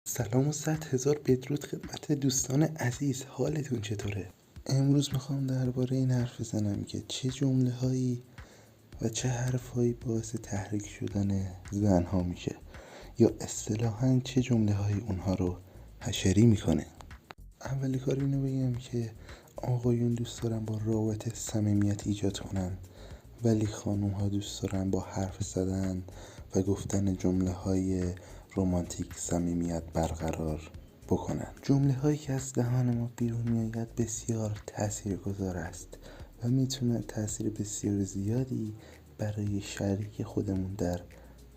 سلام و 100,000 بدرود خدمت دوستان عزیز. حالتون چطوره؟ امروز میخوام درباره این حرف بزنم که چه جمله هایی و چه حرفهایی باعث تحریک شدن زنها میشه، یا اصطلاحاً چه جمله هایی اونها رو حشری میکنه. اولی کار اینو بگم که آقایون دوست دارن با رابطه صمیمیت ایجاد کنن، ولی خانوم ها دوست دارن با حرف زدن و گفتن جمله های رمانتیک صمیمیت برقرار بکنن. جمله هایی که از دهان ما بیرون میآید بسیار تاثیرگذار است و میتونه تاثیر بسیار زیادی برای شریک خودمون در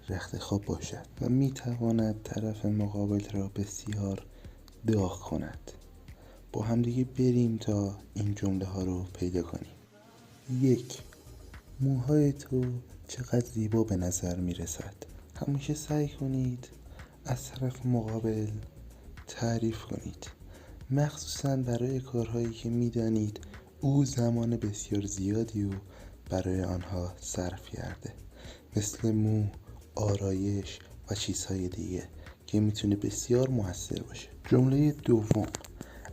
رخت خواب باشد و میتواند طرف مقابل را بسیار داغ کند. با همدیگه بریم تا این جمله ها رو پیدا کنیم. 1. موهای تو چقدر زیبا به نظر میرسد. همیشه سعی کنید از طرف مقابل تعریف کنید، مخصوصا برای کارهایی که میدانید او زمان بسیار زیادی رو برای آنها صرف کرده، مثل مو، آرایش و چیزهای دیگه که میتونه بسیار موثر باشه. جمله دوم: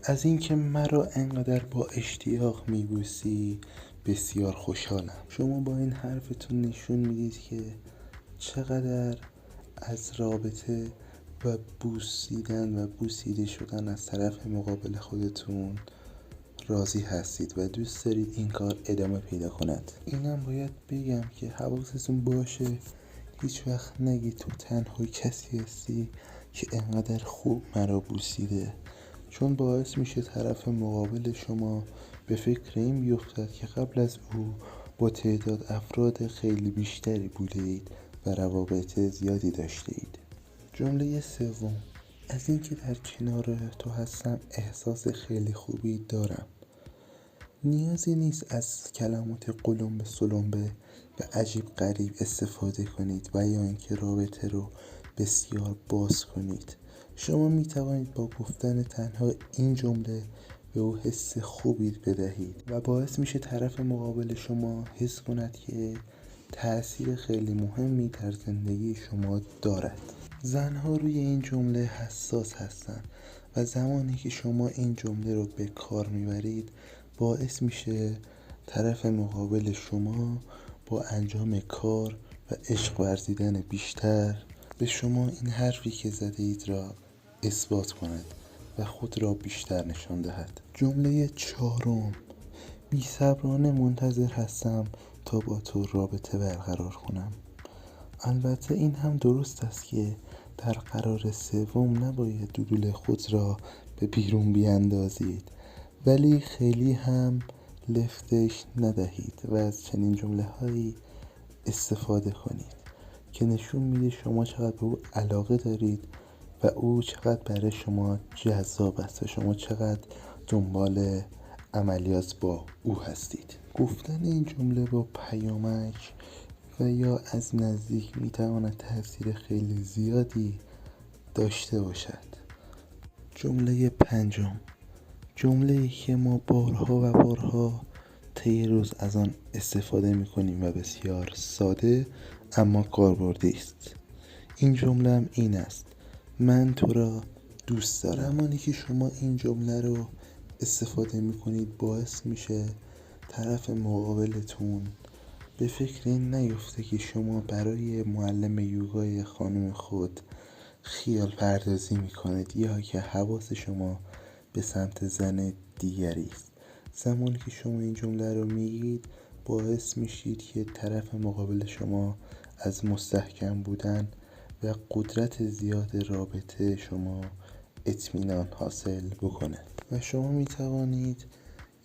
از اینکه مرا انقدر با اشتیاق میبوسی بسیار خوشحالم. شما با این حرفتون نشون میدید که چقدر از رابطه و بوسیدن و بوسیده شدن از طرف مقابل خودتون راضی هستید و دوست دارید این کار ادامه پیدا کند. اینم باید بگم که حواستون باشه هیچ وقت نگید تو تنها کسی هستی که انقدر خوب مرا بوسیده، چون باعث میشه طرف مقابل شما به فکر این بیفتد که قبل از او با تعداد افراد خیلی بیشتری بوده اید و روابط زیادی داشته اید. جمله سوم: از اینکه در کنار تو هستم احساس خیلی خوبی دارم. نیازی نیست از کلمات قلمبه سلمبه و عجیب غریب استفاده کنید و یا اینکه رابطه رو بسیار باز کنید. شما می توانید با گفتن تنها این جمله به او حس خوبی بدهید و باعث میشه طرف مقابل شما حس کند که تأثیر خیلی مهمی در زندگی شما دارد. زنها روی این جمله حساس هستند و زمانی که شما این جمله رو به کار میبرید باعث میشه طرف مقابل شما با انجام کار و عشق ورزیدن بیشتر به شما این حرفی که زده اید را اثبات کند و خود را بیشتر نشان دهد. جمله چهارم: بی‌صبرانه منتظر هستم تا با تو رابطه برقرار کنم. البته این هم درست است که در قرار سوم نباید دودول خود را به بیرون بیاندازید، ولی خیلی هم لفتش ندهید و از چنین جمله هایی استفاده کنید که نشون میده شما چقدر به او علاقه دارید و او چقدر برای شما جذاب است و شما چقدر دنبال عملیات با او هستید. گفتن این جمله با پیامک و یا از نزدیک میتواند تاثیر خیلی زیادی داشته باشد. جمله پنجم: جمله‌ای که ما بارها و بارها طی روز از آن استفاده میکنیم و بسیار ساده اما کاربردی است. این جمله هم این است: من تو را دوست دارم. زمانی که شما این جمله رو استفاده میکنید باعث میشه طرف مقابلتون به فکر این نیفته که شما برای معلم یوگای خانم خود خیال پردازی میکنید یا که حواس شما به سمت زن دیگری است. زمانی که شما این جمله رو میگید باعث میشید که طرف مقابل شما از مستحکم بودن و قدرت زیاد رابطه شما اطمینان حاصل بکنه و شما میتوانید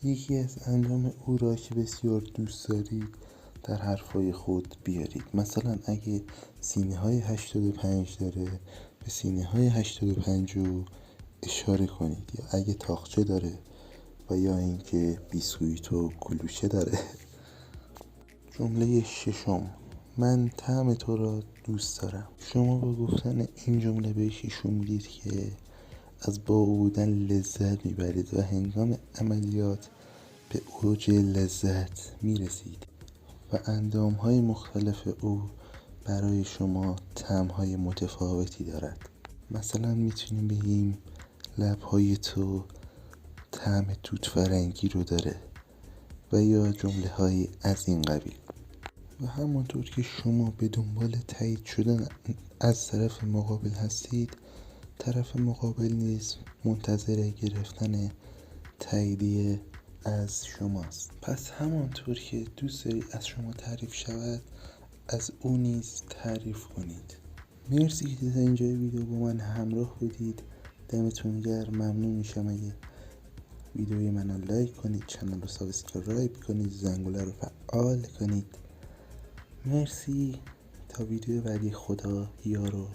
یکی از اندام او را که بسیار دوست دارید در حرفای خود بیارید. مثلا اگه سینه های 85 داره به سینه های 85 رو اشاره کنید، یا اگه تاقچه داره و یا اینکه بیسکویت و کلوچه داره. جمله ششم: من طعم تو را دوست دارم. شما با گفتن این جمله بهش نشون میدید که از با بودن لذت میبرید و هنگام عملیات به اوج لذت میرسید و اندامهای مختلف او برای شما طعمهای متفاوتی دارد. مثلا میتونیم بگیم لبهای تو طعم توت فرنگی رو داره و یا جمله های از این قبیل. و همانطور که شما به دنبال تایید شدن از طرف مقابل هستید، طرف مقابل نیز منتظر گرفتن تاییدیه از شماست. پس همانطور که دوست دارید از شما تعریف شود، از او نیز تعریف کنید. مرسی که تا اینجای ویدیو با من همراه بودید. دمتون گرم. ممنون میشم اگه ویدیوی منو لایک کنید، چنل رو سابسکرایب کنید، زنگوله رو فعال کنید. مرسی. تا ویدیو بعدی. خدا یار و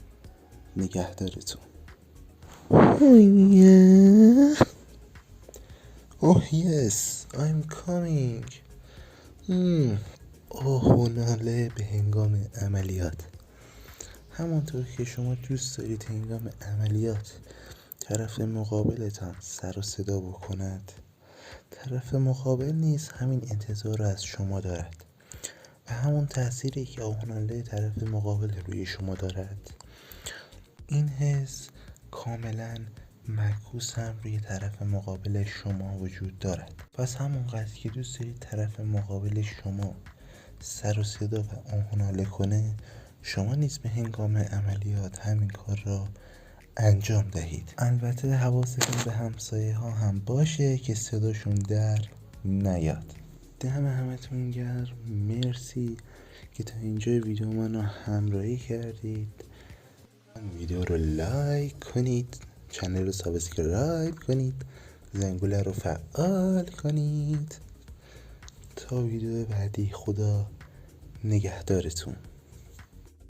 نگهدارتون. Oh yes, I'm coming. ناله به هنگام عملیات. همونطور که شما دوست دارید هنگام عملیات طرف مقابلتان سر و صدا بکند، طرف مقابل نیز همین انتظار رو از شما دارد و همون تأثیری که ناله طرف مقابل روی شما دارد، این حس کاملا معکوس هم روی طرف مقابل شما وجود دارد. پس همونقدر که دوست دارید طرف مقابل شما سر و صدا و آهناله کنه، شما نیز به هنگام عملیات همین کار را انجام دهید. البته حواستون به همسایه ها هم باشه که صداشون در نیاد. دم همتون گرم. مرسی که تا اینجای ویدیو منو همراهی کردید. ویدیو رو لایک کنید، چنل رو سابسکرایب کنید، زنگوله رو فعال کنید. تا ویدیو بعدی. خدا نگهدارتون.